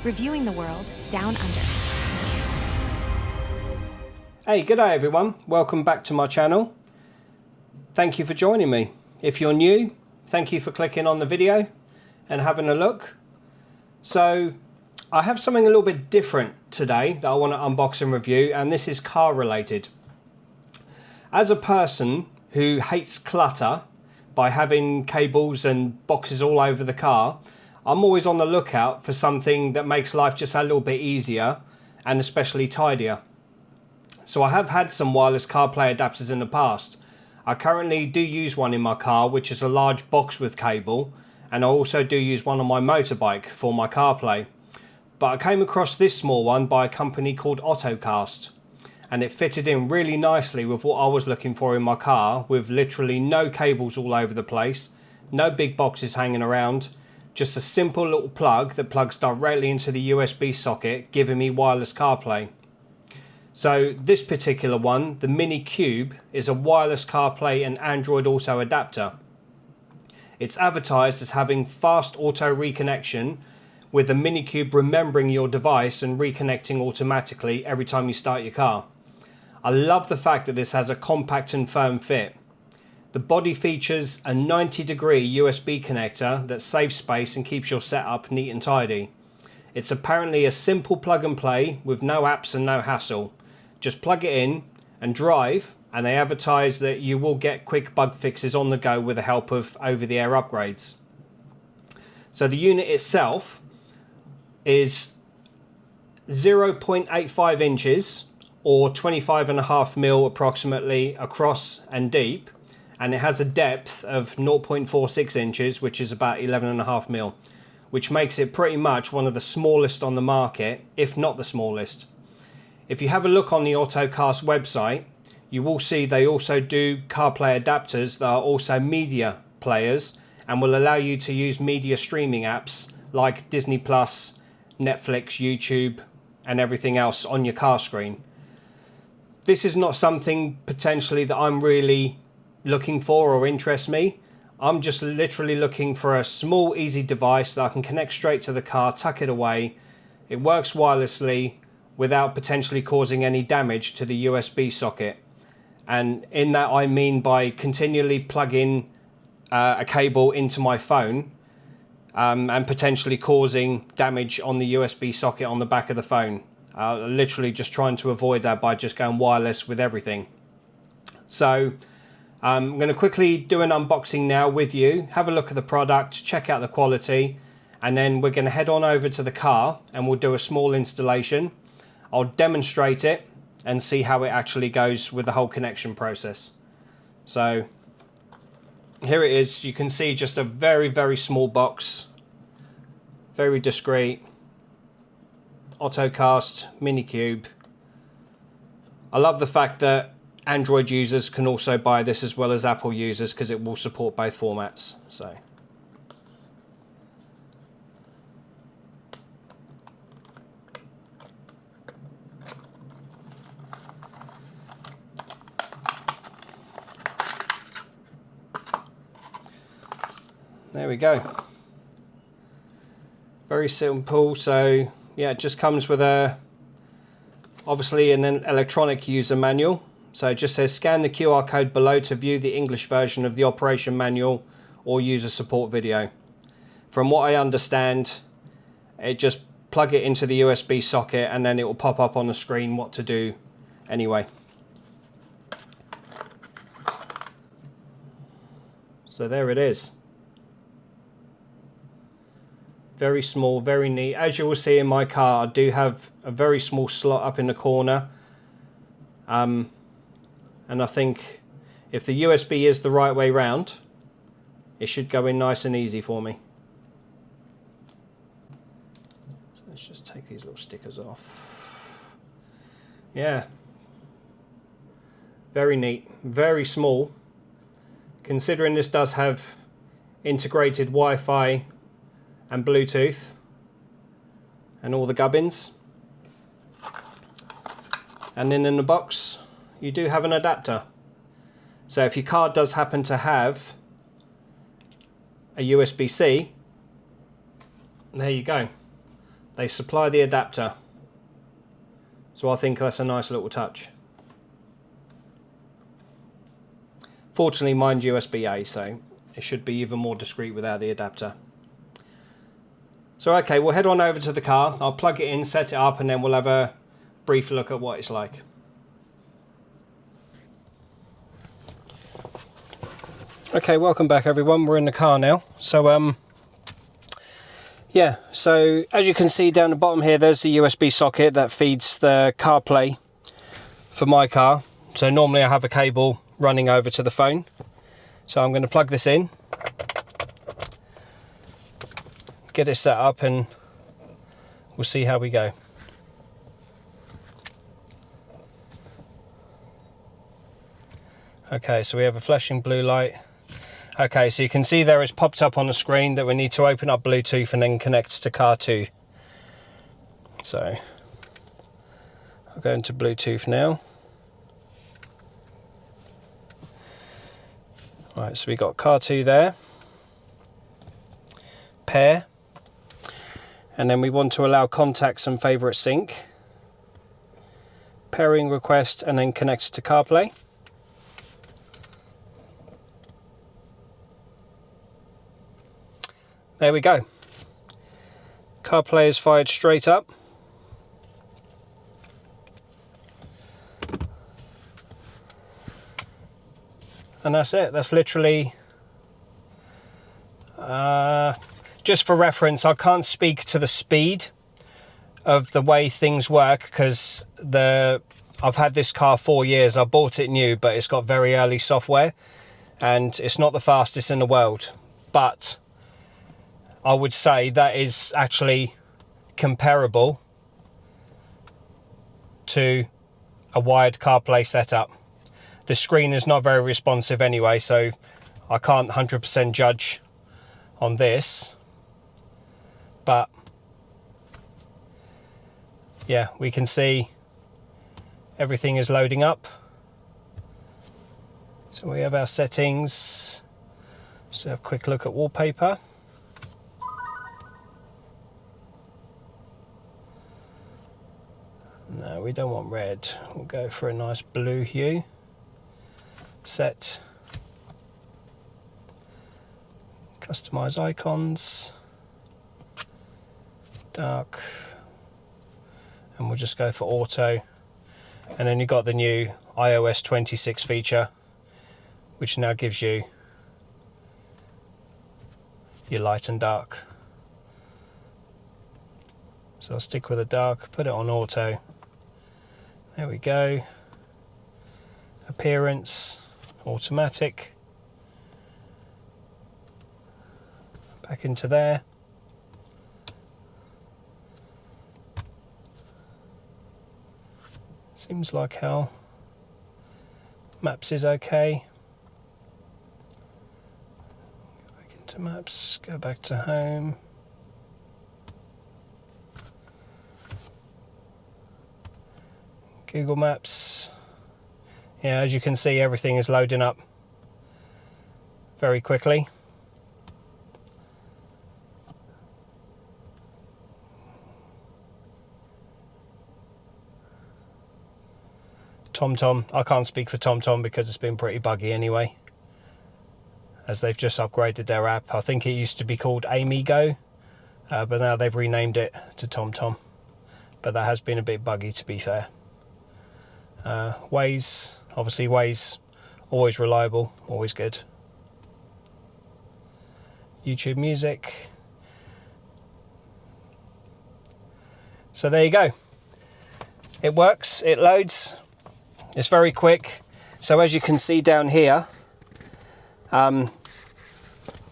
reviewing the world down under. Hey, g'day everyone. Welcome back to my channel. Thank you for joining me. If you're new, thank you for clicking on the video and having a look. So, I have something a little bit different today that I want to unbox and review, and this is car related. As a person who hates clutter by having cables and boxes all over the car, I'm always on the lookout for something that makes life just a little bit easier and especially tidier. So I have had some wireless CarPlay adapters in the past. I currently do use one in my car, which is a large box with cable, and I also do use one on my motorbike for my CarPlay. But I came across this small one by a company called Ottocast, and it fitted in really nicely with what I was looking for in my car, with literally no cables all over the place, no big boxes hanging around, just a simple little plug that plugs directly into the USB socket, giving me wireless CarPlay. So this particular one, the Mini Cube, is a wireless CarPlay and Android Auto adapter. It's advertised as having fast auto reconnection, with the Mini Cube remembering your device and reconnecting automatically every time you start your car. I love the fact that this has a compact and firm fit. The body features a 90-degree USB connector that saves space and keeps your setup neat and tidy. It's apparently a simple plug and play with no apps and no hassle. Just plug it in and drive, and they advertise that you will get quick bug fixes on the go with the help of over-the-air upgrades. So the unit itself is 0.85 inches or 25.5mm approximately across and deep, and it has a depth of 0.46 inches, which is about 11.5mm, which makes it pretty much one of the smallest on the market, if not the smallest. If you have a look on the Ottocast website, you will see they also do CarPlay adapters that are also media players and will allow you to use media streaming apps like Disney+, Netflix, YouTube, and everything else on your car screen. This is not something potentially that I'm really looking for or interests me. I'm just literally looking for a small, easy device that I can connect straight to the car, tuck it away. It works wirelessly without potentially causing any damage to the USB socket. And in that I mean by continually plugging a cable into my phone and potentially causing damage on the USB socket on the back of the phone. Literally just trying to avoid that by just going wireless with everything. So I'm going to quickly do an unboxing now with you, have a look at the product, check out the quality, and then we're going to head on over to the car and we'll do a small installation. I'll demonstrate it and see how it actually goes with the whole connection process. So here it is. You can see just a very, very small box, very discreet. Ottocast Mini Cube. I love the fact that Android users can also buy this as well as Apple users, because it will support both formats. So there we go. Very simple. So yeah, it just comes with obviously an electronic user manual. So it just says scan the QR code below to view the English version of the operation manual or user support video. From what I understand, it just plug it into the USB socket and then it will pop up on the screen what to do anyway. So there it is. Very small, very neat. As you will see in my car, I do have a very small slot up in the corner. And I think if the USB is the right way round, it should go in nice and easy for me. So let's just take these little stickers off. Yeah. Very neat, very small. Considering this does have integrated Wi-Fi and Bluetooth and all the gubbins. And then in the box you do have an adapter. So if your car does happen to have a USB-C, there you go. they supply the adapter. So I think that's a nice little touch. Fortunately, mine's USB-A, so it should be even more discreet without the adapter. So okay, we'll head on over to the car. I'll plug it in, set it up, and then we'll have a brief look at what it's like. Okay, welcome back everyone. We're in the car now. So yeah, so as you can see down the bottom here, there's the USB socket that feeds the CarPlay for my car. So normally I have a cable running over to the phone. So I'm going to plug this in, get it set up, and we'll see how we go. Okay, so we have a flashing blue light. Okay, so you can see there it's popped up on the screen that we need to open up Bluetooth and then connect to car 2. So I'll go into Bluetooth now. Right, so we got car 2 there. Pair. And then we want to allow contacts and favorite sync. Pairing request and then connect to CarPlay. There we go. CarPlay is fired straight up. And that's it. That's literally... just for reference, I can't speak to the speed of the way things work because I've had this car 4 years. I bought it new, but it's got very early software and it's not the fastest in the world. But I would say that is actually comparable to a wired CarPlay setup. The screen is not very responsive anyway, so I can't 100% judge on this. But yeah, we can see everything is loading up. So we have our settings. So have a quick look at wallpaper. No, we don't want red. We'll go for a nice blue hue. Set. Customize icons. Dark. And we'll just go for auto. And then you've got the new iOS 26 feature, which now gives you your light and dark. So I'll stick with the dark, put it on auto. There we go. Appearance, automatic. Back into there. Seems like how maps is okay. Go back into maps, go back to home. Google Maps. Yeah, as you can see, everything is loading up very quickly. TomTom, I can't speak for TomTom because it's been pretty buggy anyway, as they've just upgraded their app. I think it used to be called Amigo, but now they've renamed it to TomTom. But that has been a bit buggy, to be fair. Waze, obviously Waze, always reliable, always good. YouTube Music. So there you go. It works, it loads, it's very quick. So as you can see down here,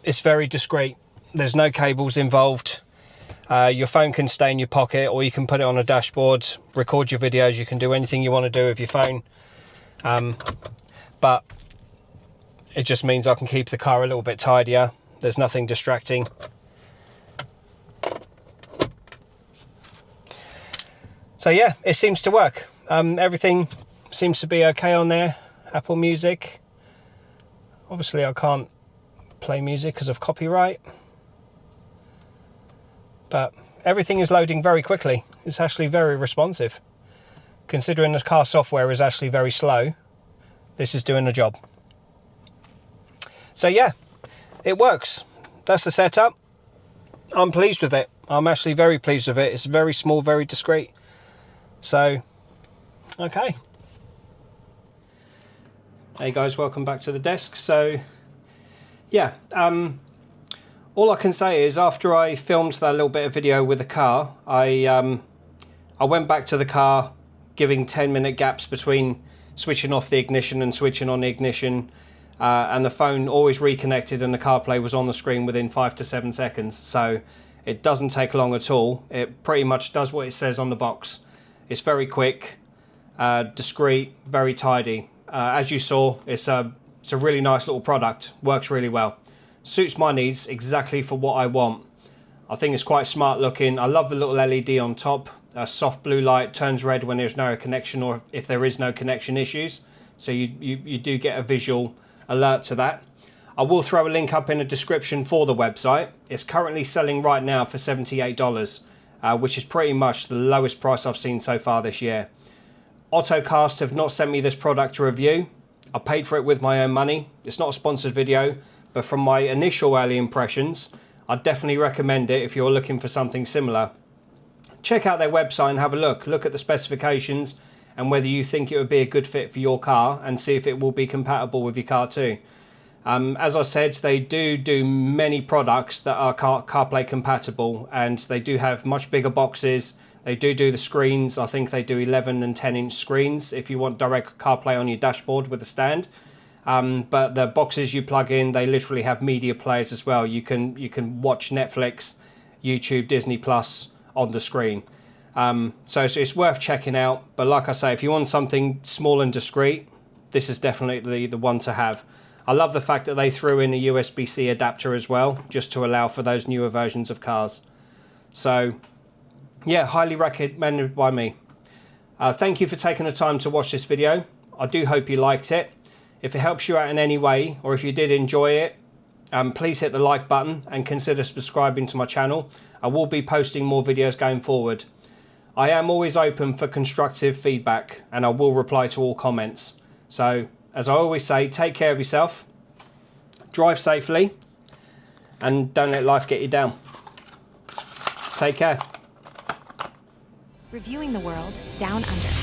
it's very discreet. There's no cables involved. Your phone can stay in your pocket, or you can put it on a dashboard, record your videos. You can do anything you want to do with your phone. But it just means I can keep the car a little bit tidier. There's nothing distracting. So yeah, it seems to work. Everything seems to be okay on there. Apple Music. Obviously I can't play music because of copyright. But everything is loading very quickly. It's actually very responsive. Considering this car software is actually very slow, this is doing the job. So yeah, it works. That's the setup. I'm pleased with it. I'm actually very pleased with it. It's very small, very discreet. So, okay. Hey guys, welcome back to the desk. So, yeah, all I can say is after I filmed that little bit of video with the car, I went back to the car, giving 10-minute gaps between switching off the ignition and switching on the ignition, and the phone always reconnected and the CarPlay was on the screen within 5 to 7 seconds. So it doesn't take long at all. It pretty much does what it says on the box. It's very quick, discreet, very tidy. As you saw, it's a really nice little product. Works really well. Suits my needs exactly for what I want. I think it's quite smart looking. I love the little LED on top. A soft blue light turns red when there's no connection or if there is no connection issues. So you do get a visual alert to that. I will throw a link up in the description for the website. It's currently selling right now for $78, which is pretty much the lowest price I've seen so far this year. Ottocast have not sent me this product to review. I paid for it with my own money. It's not a sponsored video, but from my initial early impressions, I'd definitely recommend it if you're looking for something similar. Check out their website and have a look. Look at the specifications and whether you think it would be a good fit for your car and see if it will be compatible with your car too. As I said, they do many products that are CarPlay compatible, and they do have much bigger boxes. They do the screens. I think they do 11 and 10-inch screens if you want direct CarPlay on your dashboard with a stand. But the boxes you plug in, they literally have media players as well. You can watch Netflix, YouTube, Disney Plus on the screen. So it's worth checking out. But like I say, if you want something small and discreet, this is definitely the one to have. I love the fact that they threw in a USB-C adapter as well, just to allow for those newer versions of cars. So yeah, highly recommended by me. Thank you for taking the time to watch this video. I do hope you liked it. If it helps you out in any way, or if you did enjoy it, please hit the like button and consider subscribing to my channel. I will be posting more videos going forward. I am always open for constructive feedback and I will reply to all comments. So, as I always say, take care of yourself, drive safely, and don't let life get you down. Take care. Reviewing the world down under.